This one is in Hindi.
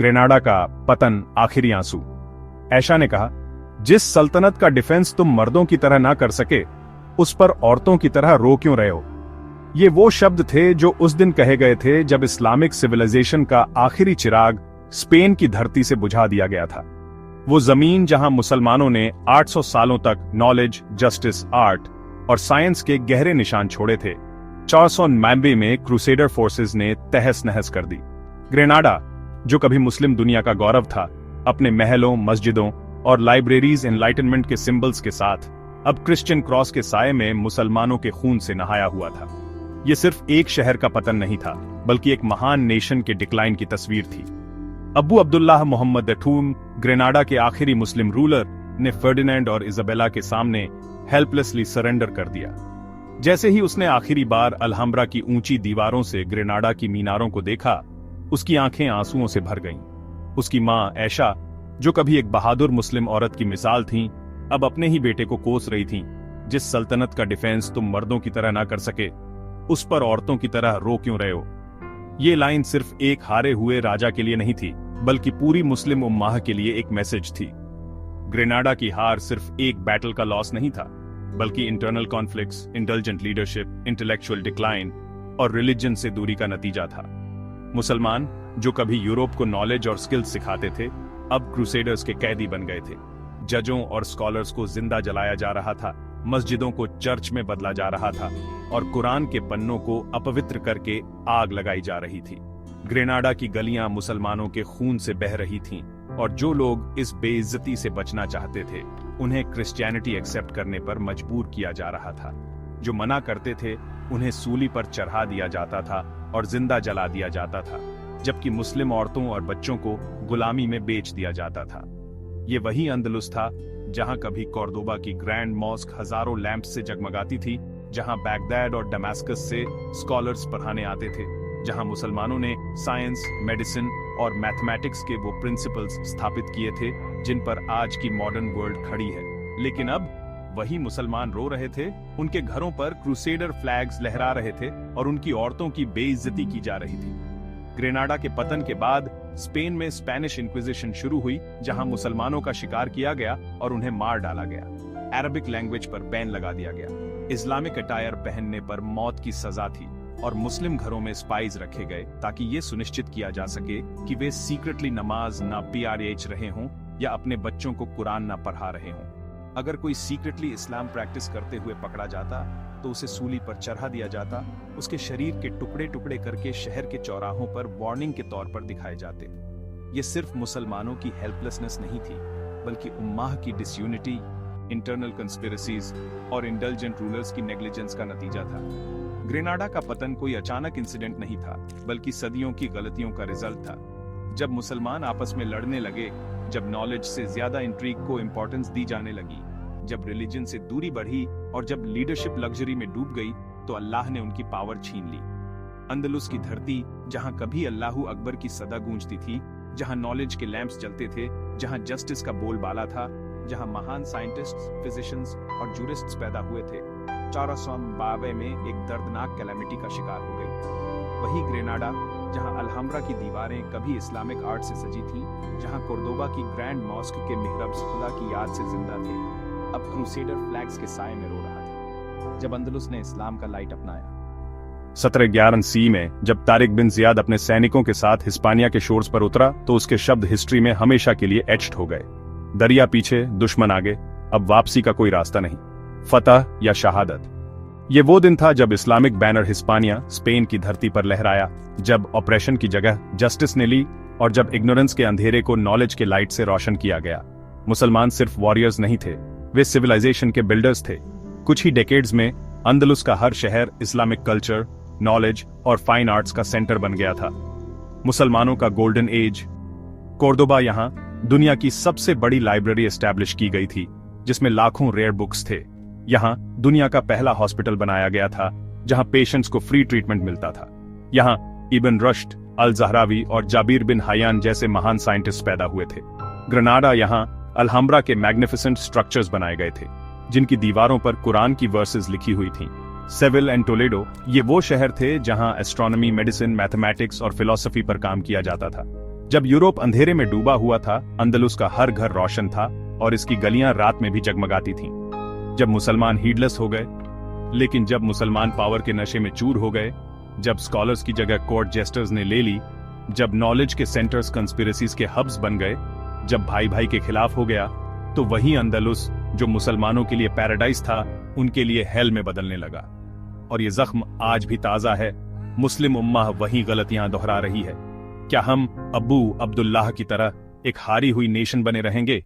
ग्रेनाडा का पतन, आखिरी आंसू। ऐशा ने कहा, जिस सल्तनत का डिफेंस तुम मर्दों की तरह ना कर सके, उस पर औरतों की तरह रो क्यों रहे हो। ये वो शब्द थे जो उस दिन कहे गए थे जब इस्लामिक सिविलाइजेशन का आखिरी चिराग स्पेन की धरती से बुझा दिया गया था। वो जमीन जहां मुसलमानों ने 800 सालों तक नॉलेज, जस्टिस, आर्ट और साइंस के गहरे निशान छोड़े थे, 1499 में क्रूसेडर फोर्सेस ने तहस नहस कर दी। ग्रेनाडा, जो कभी मुस्लिम दुनिया का गौरव था, अपने महलों, मस्जिदों और लाइब्रेरीज एनलाइटनमेंट के सिंबल्स के साथ अब क्रिश्चियन क्रॉस के साये में मुसलमानों के खून से नहाया हुआ था। यह सिर्फ एक शहर का पतन नहीं था, बल्कि एक महान नेशन के डिक्लाइन की तस्वीर थी। अबू अब्दुल्लाह मोहम्मद अठूम, ग्रेनाडा के आखिरी मुस्लिम रूलर, ने फर्डिनेंड और इजाबेला के सामने हेल्पलेसली सरेंडर कर दिया। जैसे ही उसने आखिरी बार अल्हम्ब्रा की ऊंची दीवारों से ग्रेनाडा की मीनारों को देखा, उसकी आंखें आंसुओं से भर गईं। उसकी मां ऐशा, जो कभी एक बहादुर मुस्लिम औरत की मिसाल थीं, अब अपने ही बेटे को कोस रही थीं। जिस सल्तनत का डिफेंस तुम मर्दों की तरह ना कर सके, उस पर औरतों की तरह रो क्यों रहे हो। ये लाइन सिर्फ एक हारे हुए राजा के लिए नहीं थी, बल्कि पूरी मुस्लिम उम्माह के लिए एक मैसेज थी। ग्रेनाडा की हार सिर्फ एक बैटल का लॉस नहीं था, बल्कि internal conflicts, intelligent leadership, intellectual decline और रिलीजन से दूरी का नतीजा था। मुसलमान, जो कभी यूरोप को नॉलेज और स्किल्स सिखाते थे, अब क्रूसेडर्स के कैदी बन गए थे। जजों और स्कॉलर्स को जिंदा जलाया जा रहा था, मस्जिदों को चर्च में बदला जा रहा था और कुरान के पन्नों को अपवित्र करके आग लगाई जा रही थी। ग्रेनाडा की गलियां मुसलमानों के खून से बह रही थीं, और जो लोग इस बेइज्जती से बचना चाहते थे, उन्हें क्रिश्चियनिटी एक्सेप्ट करने पर मजबूर किया जा रहा था। जो मना करते थे, उन्हें सूली पर चढ़ा दिया जाता था और जिंदा जला दिया जाता था, जबकि मुस्लिम औरतों और बच्चों को गुलामी में बेच दिया जाता था। ये वही अंदलुस था जहां कभी कॉर्दोबा की ग्रैंड मॉस्क हजारों लैंप्स से जगमगाती थी, जहां बैगदाद और डमास्कस से स्कॉलर्स पढ़ाने आते थे, जहां मुसलमानों ने साइंस, मेडिसिन और मैथमेटिक्स के वो प्रिंसिपल्स स्थापित किए थे जिन पर आज की मॉडर्न वर्ल्ड खड़ी है। लेकिन अब वही मुसलमान रो रहे थे, उनके घरों पर क्रूसेडर फ्लैग्स लहरा रहे थे और उनकी औरतों की बेइज्जती की जा रही थी। ग्रेनाडा के पतन के बाद स्पेन में स्पेनिश इंक्विजिशन शुरू हुई, जहां मुसलमानों का शिकार किया गया और उन्हें मार डाला गया। अरबिक लैंग्वेज पर बैन लगा दिया गया। इस्लामिक अटायर पहनने पर मौत की सजा थी और मुस्लिम घरों में स्पाइज रखे गए ताकि ये सुनिश्चित किया जा सके कि वे सीक्रेटली नमाज ना PRH रहे हों या अपने बच्चों को कुरान ना पढ़ा रहे हों। अगर कोई सीक्रेटली इस्लाम प्रैक्टिस करते हुए पकड़ा जाता तो उसे सूली पर चढ़ा दिया जाता। उसके शरीर के टुकड़े टुकड़े करके शहर के चौराहों पर वार्निंग के तौर पर दिखाए जाते। ये सिर्फ मुसलमानों की हेल्पलेसनेस नहीं थी, बल्कि उम्माह की डिसयूनिटी, इंटरनल कंस्पिरेसीज और इंडल्जेंट रूलर्स की नेग्लिजेंस का नतीजा था। ग्रेनाडा का पतन कोई अचानक इंसिडेंट नहीं था, बल्कि सदियों की गलतियों का रिजल्ट था। जब मुसलमान आपस में लड़ने लगे, जब नॉलेज से ज्यादा इंट्रीग को इंपॉर्टेंस दी जाने लगी, जब रिलीजन से दूरी बढ़ी और जब लीडरशिप लग्जरी में डूब गई, तो अल्लाह ने उनकी पावर छीन ली। अंदलुस की धरती, जहां कभी अल्लाहू अकबर की सदा गूंजती थी, जहां नॉलेज के लैंप्स जलते थे, जहां जस्टिस का बोलबाला था, जहां महान साइंटिस्ट्स, फिजिशियंस और जूरिस्ट्स पैदा हुए थे, 1492 में एक दर्दनाक कैलेमिटी का शिकार हो गई। वही ग्रेनाडा, जहां अल्हम्ब्रा की दीवारें कभी इस्लामिक आर्ट से सजी थीं, जहां कोर्दोबा की ग्रैंड मॉस्क के मिहरब्स खुदा की याद से जिंदा थे, अब क्रूसेडर फ्लैग्स के साए में रो रहा था। जब अंदलुस ने इस्लाम का लाइट अपनाया 1711 में जब तारिक बिन जियाद अपने सैनिकों के साथ हिस्पानिया के शोर्स पर उतरा, तो उसके शब्द हिस्ट्री में हमेशा के लिए एच्ड हो गए। दरिया पीछे, दुश्मन आगे, अब वापसी का कोई रास्ता नहीं, फतह या शहादत। ये वो दिन था जब इस्लामिक बैनर हिस्पानिया, स्पेन की धरती पर लहराया, जब ऑपरेशन की जगह जस्टिस ने ली और जब इग्नोरेंस के अंधेरे को नॉलेज के लाइट से रोशन किया गया। मुसलमान सिर्फ वॉरियर्स नहीं थे, वे सिविलाइजेशन के बिल्डर्स थे। कुछ ही डेकेड्स में अंदलुस का हर शहर इस्लामिक कल्चर, नॉलेज और फाइन आर्ट्स का सेंटर बन गया था। मुसलमानों का गोल्डन एज। कोर्दोबा, यहां दुनिया की सबसे बड़ी लाइब्रेरी एस्टैब्लिश की गई थी, जिसमें लाखों रेयर बुक्स थे। यहां दुनिया का पहला हॉस्पिटल बनाया गया था, जहां पेशेंट्स को फ्री ट्रीटमेंट मिलता था। यहां इब्न रश्द, अल ज़हरावी और जाबिर बिन हयान जैसे महान साइंटिस्ट पैदा हुए थे। ग्रेनाडा, यहां अल्हम्ब्रा के मैग्निफिसेंट स्ट्रक्चर्स बनाए गए थे, जिनकी दीवारों पर कुरान की वर्सेस लिखी हुई थीं। सेविल एंड टोलेडो, ये वो शहर थे जहां एस्ट्रोनॉमी, मेडिसिन, मैथमेटिक्स और फिलॉसफी पर काम किया जाता था। जब यूरोप अंधेरे में डूबा हुआ था, अंदलुस का हर घर रोशन था और इसकी गलियां रात में भी जगमगाती थीं। जब मुसलमान हीडलेस हो गए, लेकिन जब मुसलमान पावर के नशे में चूर हो गए, जब स्कॉलर्स की जगह कोर्ट जेस्टर्स ने ले ली, जब नॉलेज के सेंटर्स कंस्पिरेसीज के हब्स बन गए, जब भाई भाई के खिलाफ हो गया, तो वही अंदलुस जो मुसलमानों के लिए पैराडाइज था, उनके लिए हेल में बदलने लगा। और ये जख्म आज भी ताजा है। मुस्लिम उम्मा वही गलतियां दोहरा रही है। क्या हम अबू अब्दुल्लाह की तरह एक हारी हुई नेशन बने रहेंगे,